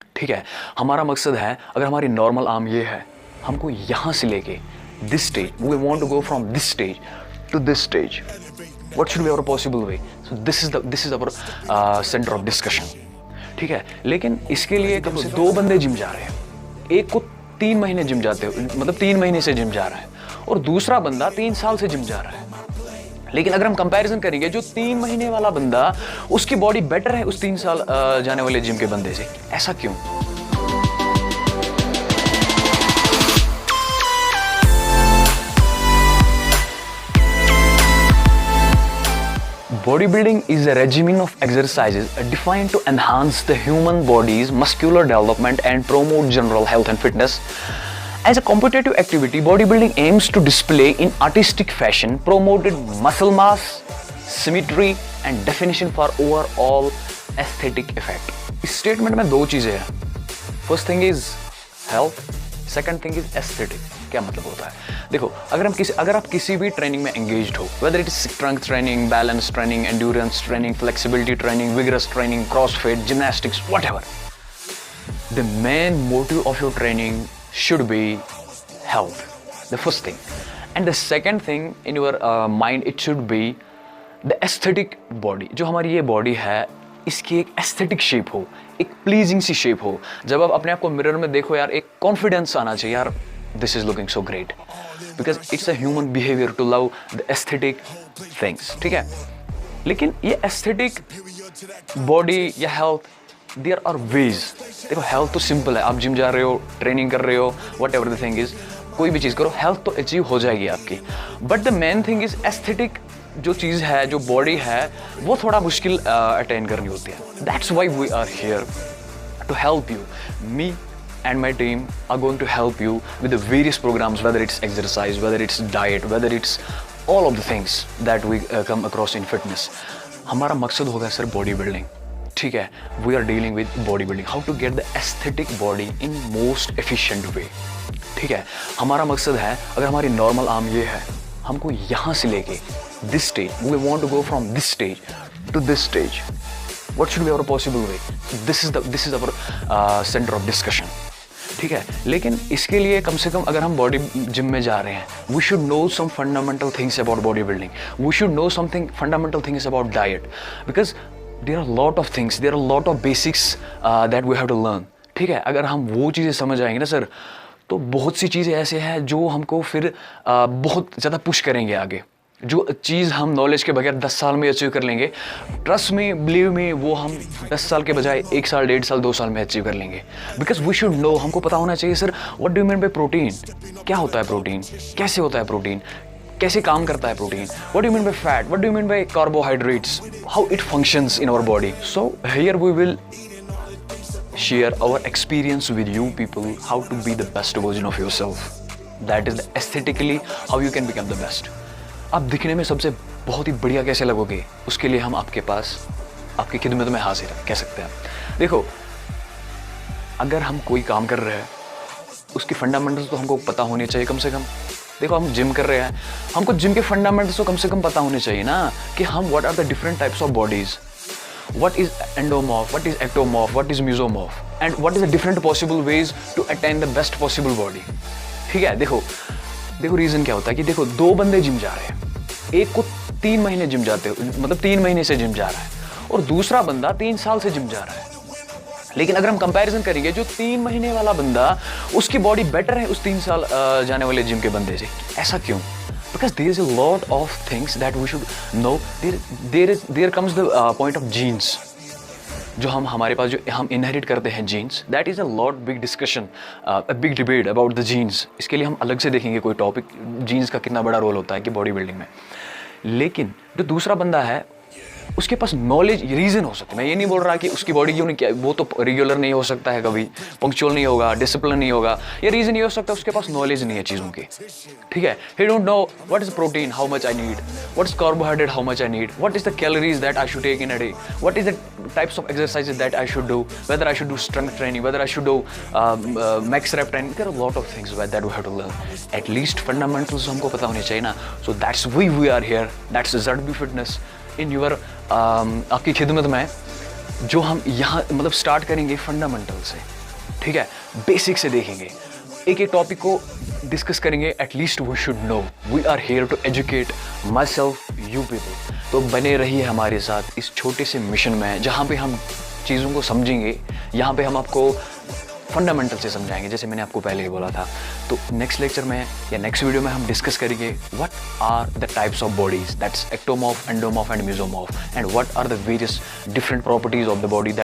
ठीक है, हमारा मकसद है, अगर हमारी नॉर्मल आर्म ये है, हमको यहाँ से लेके this stage, we want to go from this stage to this stage, what should be our possible way, so this is our centre of discussion. ठीक है, लेकिन इसके लिए कम से 2 बंदे जिम जा रहे हैं, एक को 3 महीने जिम जाते हो, मतलब 3 महीने से जिम जा रहा है, और दूसरा बंदा 3 साल से जिम जा रहा है। लेकिन अगर हम कंपैरिजन करेंगे, जो 3 महीने वाला बंदा, उसकी बॉडी बेटर है उस 3 साल जाने वाले जिम के बंदे से। ऐसा क्यों? Bodybuilding is a regimen of exercises defined to enhance the human body's muscular development and promote general health and fitness. As a competitive activity, bodybuilding aims to display in artistic fashion, promoted muscle mass, symmetry and definition for overall aesthetic effect. इस statement में 2 चीजें हैं. First thing is health, second thing is aesthetic. क्या मतलब होता है? देखो, अगर आप किसी भी ट्रेनिंग में एंगेज्ड हो, whether it is strength training, balance training, endurance training, flexibility training, vigorous training, crossfit, gymnastics, whatever, the main motive of your training should be health, the first thing. And the second thing in your mind, it should be the aesthetic body. जो हमारी ये body है, इसकी एक aesthetic shape हो, एक pleasing सी shape हो। जब आप अपने आप को मिरर में देखो यार, एक कॉन्फिडेंस आना चाहिए यार, this is looking so great, because it's a human behaviour to love the aesthetic things. ठीक है, लेकिन ये एस्थेटिक बॉडी या हेल्थ, देयर आर वेज। देखो, हेल्थ तो सिंपल है, आप जिम जा रहे हो, ट्रेनिंग कर रहे हो, what ever the thing is, कोई भी चीज़ करो, हेल्थ तो अचीव हो जाएगी आपकी। But the main thing is aesthetic जो चीज़ है, जो बॉडी है, वो थोड़ा मुश्किल अटेन करनी होती है। That's why we are here to help you. Me and my team are going to help you with the various programs, whether it's exercise, whether it's diet, whether it's all of the things that we come across in fitness. हमारा मकसद होगा sir body building. ठीक है, we are dealing with body building, how to get the aesthetic body in most efficient way. ठीक है, हमारा मकसद है, अगर हमारी नॉर्मल आर्म ये है, हमको यहाँ से लेके this stage, we want to go from this stage to this stage, what should be our possible way, this is our centre of discussion. ठीक है, लेकिन इसके लिए कम से कम अगर हम बॉडी जिम में जा रहे हैं, we should know some fundamental things about body building, we should know something fundamental things about diet, because there are lot of things, there are lot of basics that we have to learn. ठीक है, अगर हम वो चीज़ें समझ आएंगे ना sir, तो बहुत सी चीज़ें ऐसे हैं जो हमको फिर बहुत ज़्यादा पुश करेंगे आगे। जो चीज़ हम नॉलेज के बगैर 10 साल में अचीव कर लेंगे, ट्रस्ट में, बिलीव में, वो हम 10 साल के बजाय 1 साल, 1.5 साल, 2 साल में अचीव कर लेंगे। बिकॉज वी शुड नो, हमको पता होना चाहिए sir, what do you mean bye protein, क्या होता है प्रोटीन, कैसे होता है प्रोटीन, कैसे काम करता है protein, what do you mean by fat, what do you mean by carbohydrates, how it functions in our body. So here we will share our experience with you people, how to be the best version of yourself, that is aesthetically how you can become the best. आप दिखने में सबसे बहुत ही बढ़िया कैसे लगोगे, उसके लिए हम आपके पास, आपकी खिदमत में हाजिर हैं, कह सकते हैं। देखो, अगर हम कोई काम कर रहे हैं, उसकी फंडामेंटल्स तो हमको पता होने चाहिए कम से कम। देखो, हम जिम कर रहे हैं, हमको जिम के फंडामेंटल्स तो कम से कम पता होने चाहिए ना, कि हम what are the different types of bodies, what is endomorph, what is ectomorph, what is mesomorph, and what is the different possible ways to attain the best possible body. ठीक है, देखो रीजन क्या होता है कि देखो, 2 बंदे जिम जा रहे हैं, एक को 3 महीने जिम जाते हो, मतलब 3 महीने से जिम जा रहा है, और दूसरा बंदा 3 साल से जिम जा रहा है। लेकिन अगर हम कंपैरिजन करेंगे, जो 3 महीने वाला बंदा, उसकी बॉडी बेटर है उस 3 साल जाने वाले जिम के बंदे से। ऐसा क्यों? Because there is a lot of things that we should know. There comes the point of genes. जो हमारे पास जो हम इनहेरिट करते हैं genes, that is a lot big discussion, a big debate about the genes. इसके लिए हम अलग से देखेंगे कोई टॉपिक, जीन्स का कितना बड़ा रोल होता है कि बॉडी बिल्डिंग में। लेकिन जो दूसरा बंदा है, उसके पास नॉलेज, रीज़न हो सकता है। मैं ये नहीं बोल रहा कि उसकी बॉडी क्यों नहीं, क्या वो तो रेगुलर नहीं हो सकता है, कभी पंक्चुअल नहीं होगा, डिसिप्लिन नहीं होगा, ये रीज़न ये हो सकता है उसके पास नॉलेज नहीं है चीज़ों की। ठीक है, he don't know what is protein, how much I need, what is carbohydrate, how much I need, what is the calories that I should take in a day, what is the types of exercises that I should do, whether I should do strength training, whether I should do max rep training. There are lot of things that we have to learn. At least fundamentals हमको पता होने चाहिए ना। So that's we are here, that's ZB fitness in your, आपकी खिदमत में जो हम यहाँ मतलब स्टार्ट करेंगे फंडामेंटल से, ठीक है, बेसिक से देखेंगे, एक एक टॉपिक को डिस्कस करेंगे। At least we should know, we are here to educate myself, you people. तो बने रहिए हमारे साथ इस छोटे से मिशन में, जहाँ पे हम चीज़ों को समझेंगे, यहाँ पे हम आपको फंडामेंटल से समझाएंगे, जैसे मैंने आपको पहले ही बोला था। तो नेक्स्ट लेक्चर में या नेक्स्ट वीडियो में हम डिस्कस करेंगे what are the types of bodies, that's ectomorph, endomorph and mesomorph, and what are the various different properties of the body